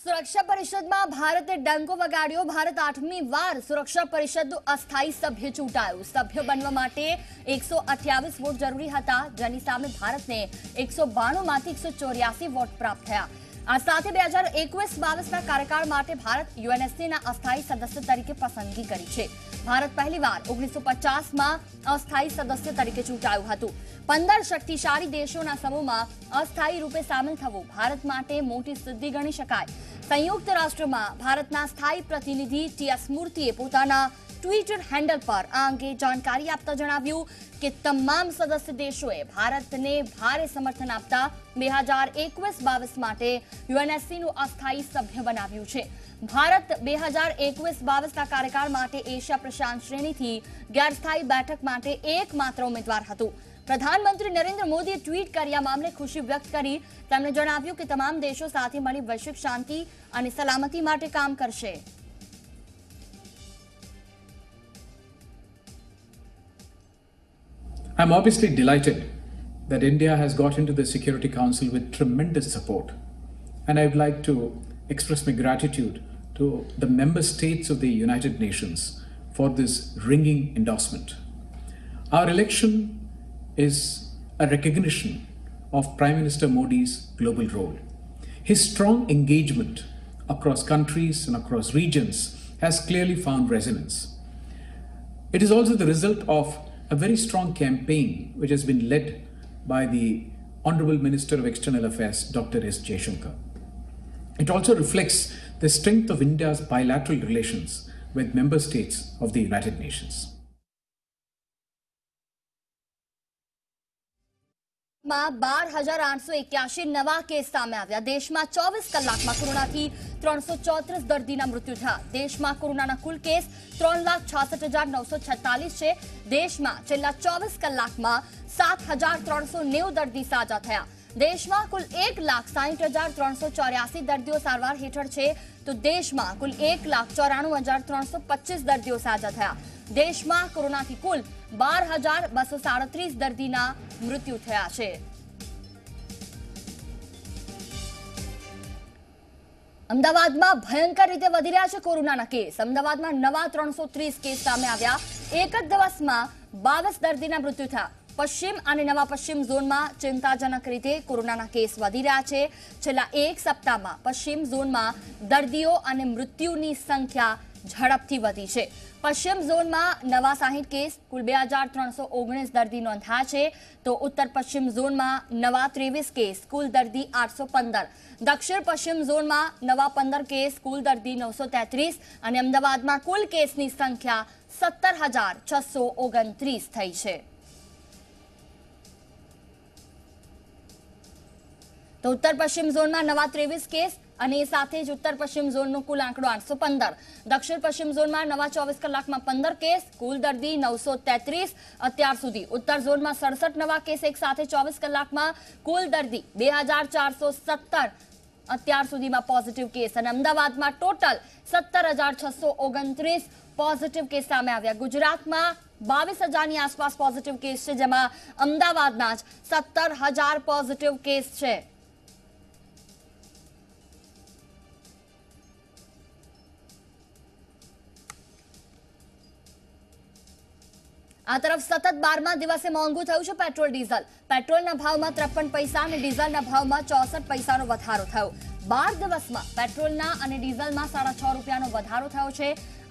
સુરક્ષા પરિષદમાં ભારતે ડંકો વગાડ્યો। ભારત 8મી વાર સુરક્ષા પરિષદનું અસ્થાયી સભ્ય ચૂંટાયું। સભ્ય બનવા માટે 128 વોટ જરૂરી હતા, જેની સામે ભારતને 192 માંથી 184 વોટ પ્રાપ્ત થયા। આ સાથે 2021-22ના કાર્યકાળ માટે ભારત યુએનએસસીના અસ્થાયી સદસ્ય તરીકે પસંદગી કરી છે। ભારત પહેલીવાર 1950માં અસ્થાયી સદસ્ય તરીકે ચૂંટાયું હતું। 15 શક્તિશાળી દેશોના સમૂહમાં અસ્થાયી રૂપે સામેલ થવું ભારત માટે મોટી સિદ્ધિ ગણી શકાય। સંયુક્ત રાષ્ટ્રમાં ભારતના સ્થાયી પ્રતિનિધિ ટી.એસ. મૂર્તિએ પોતાના ટ્વિટર હેન્ડલ પર આ અંગે જાણકારી આપતા જણાવ્યું કે તમામ સદસ્ય દેશોએ ભારતને ભારે સમર્થન આપતા 2021-22 માટે યુએનએસસીનું અસ્થાયી સભ્ય બનાવ્યું છે। ભારત 2021-22ના કાર્યકાળ માટે એશિયા પ્રશાંત શ્રેણીથી ગેરસ્થાયી બેઠક માટે એકમાત્ર ઉમેદવાર હતું। પ્રધાનમંત્રી નરેન્દ્ર મોદીએ ટ્વીટ કરી આ મામલે ખુશી વ્યક્ત કરી। તેમણે જણાવ્યું કે તમામ દેશો સાથે મળી વૈશ્વિક શાંતિ અને સલામતી માટે કામ કરશે। I'm obviously delighted that India has got into the Security Council with tremendous support, and I would like to express my gratitude to the member states of the United Nations for this ringing endorsement. Our election is a recognition of Prime Minister Modi's global role. His strong engagement across countries and across regions has clearly found resonance. It is also the result of a very strong campaign which has been led by the Honorable Minister of External Affairs, Dr. S. Jaishankar. It also reflects the strength of India's bilateral relations with member states of the United Nations. માં 12,881 નવા case સામે આવ્યા। દેશમાં 24 કલાકમાં કોરોનાથી 334 દર્દીના મૃત્યુ થયા। દેશમાં કોરોનાના કુલ કેસ 3,66,946 છે। દેશમાં છેલ્લા 24 કલાકમાં 7,390 દર્દી સાજા થયા। દેશમાં કુલ 1,60,384 દર્દીઓ સારવાર હેઠળ છે, તો દેશમાં કુલ 1,94,325 દર્દીઓ સાજા થયા। દેશમાં કોરોનાથી કુલ 12,237 દર્દીના મૃત્યુ થયા છે। અમદાવાદમાં ભયંકર રીતે વધી રહ્યા છે કોરોનાના કેસ। અમદાવાદમાં નવા 330 કેસ સામે આવ્યા। એક જ દિવસમાં 22 દર્દીના મૃત્યુ થયા। પશ્ચિમ અને નવા પશ્ચિમ ઝોનમાં ચિંતાજનક રીતે કોરોનાના કેસ વધી રહ્યા છે। છેલ્લા એક સપ્તાહમાં પશ્ચિમ ઝોનમાં દર્દીઓ અને મૃત્યુની સંખ્યા ઝડપથી વધી છે। પશ્ચિમ ઝોનમાં નવા 60 કેસ, કુલ 2,319 દર્દી નોંધાયા છે, તો ઉત્તર પશ્ચિમ ઝોનમાં નવા 23 કેસ, કુલ દર્દી 815। દક્ષિણ પશ્ચિમ ઝોનમાં નવા 15 કેસ, કુલ દર્દી 933 અને અમદાવાદમાં કુલ કેસની સંખ્યા 17,629 થઈ છે। તો ઉત્તર પશ્ચિમ ઝોનમાં નવા 23 કેસ અને એ સાથે જ ઉત્તર પશ્ચિમ ઝોનનો કુલ આંકડો 815। દક્ષિણ પશ્ચિમ ઝોનમાં નવા 24 કલાકમાં 15 કેસ, કુલ દર્દી 933 અત્યાર સુધી। ઉત્તર ઝોનમાં 67 નવા કેસ એક સાથે 24 કલાકમાં, કુલ દર્દી 2,417 અત્યાર સુધીમાં પોઝિટિવ કેસ અને અમદાવાદમાં ટોટલ 17,629 પોઝિટિવ કેસ સામે આવ્યા। ગુજરાતમાં 22,000ની આસપાસ પોઝિટિવ કેસ છે, જેમાં અમદાવાદના જ 17,000 પોઝિટિવ કેસ છે। આ તરફ સતત 12મા દિવસે મોંઘું થયું છે પેટ્રોલ ડીઝલ। પેટ્રોલના ભાવમાં 53 પૈસા અને ડીઝલના ભાવમાં 64 પૈસાનો વધારો થયો। 12 દિવસમાં પેટ્રોલના અને ડીઝલમાં 6.5 રૂપિયાનો વધારો થયો છે।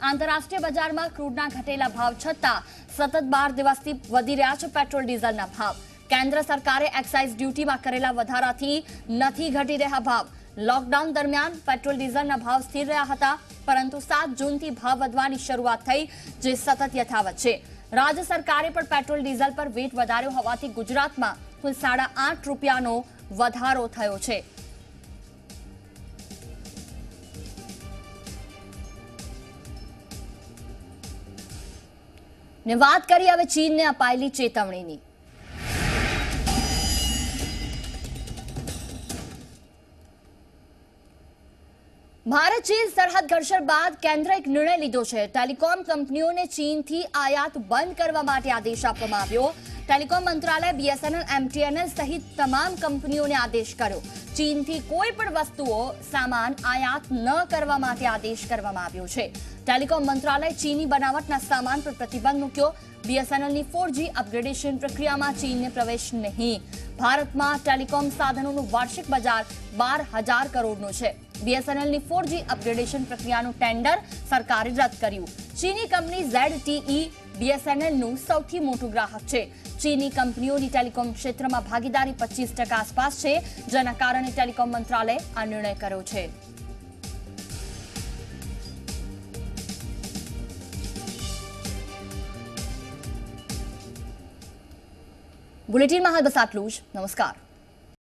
આંતરરાષ્ટ્રીય બજારમાં ક્રૂડના ઘટેલા ભાવ છતાં સતત 12 દિવસથી વધી રહ્યા છે પેટ્રોલ ડીઝલના ભાવ। કેન્દ્ર સરકારે એક્સાઇઝ ડ્યુટીમાં કરેલા વધારાથી નથી ઘટી રહ્યા ભાવ। લોકડાઉન દરમિયાન પેટ્રોલ ડીઝલના ભાવ સ્થિર રહ્યા હતા, પરંતુ 7 જૂનથી ભાવ વધવાની શરૂઆત થઈ, જે સતત યથાવત છે। राज्य सरकारे पर पेट्रोल डीजल पर वेट वधार्यो होवाथी गुजरातमां कुल 8.5 रूपियानो वधारो थयो छे। ने वात करी हवे चीनने अपायेली चेतवणीनी। भारत चीन सरहद घर्षण बाद केन्द्र एक निर्णय लीधो छे। टेलिकॉम कंपनीओने चीनथी आयात बंद करवा माटे आदेश आपवामां આવ્યો। ટેલિકોમ મંત્રાલય બીએસએનએલ, એમટીએનએલ સહિત તમામ કંપનીઓને આદેશ કર્યો. ચીનથી કોઈ પણ વસ્તુઓ સામાન આયાત ન કરવા માટે આદેશ કરવામાં આવ્યો છે. ટેલિકોમ મંત્રાલય ચીની બનાવટના સામાન પર પ્રતિબંધ મૂક્યો. બીએસએનએલની 4G અપગ્રેડેશન પ્રક્રિયામાં ચીનને પ્રવેશ નહીં. ભારતમાં ટેલિકોમ સાધનોનું વાર્ષિક બજાર 12,000 કરોડનું છે. બીએસએનએલની 4G અપગ્રેડેશન પ્રક્રિયાનું ટેન્ડર સરકારે રદ કર્યું. ચીની કંપની ZTE બીએસએનએલનું સૌથી મોટું ગ્રાહક છે. ચીની કંપનીઓની ટેલિકોમ ક્ષેત્રમાં ભાગીદારી 25% આસપાસ છે, જેના કારણે ટેલિકોમ મંત્રાલયે આ નિર્ણય કર્યો છે. બુલેટિનમાં હાલ બસ આટલું જ. નમસ્કાર.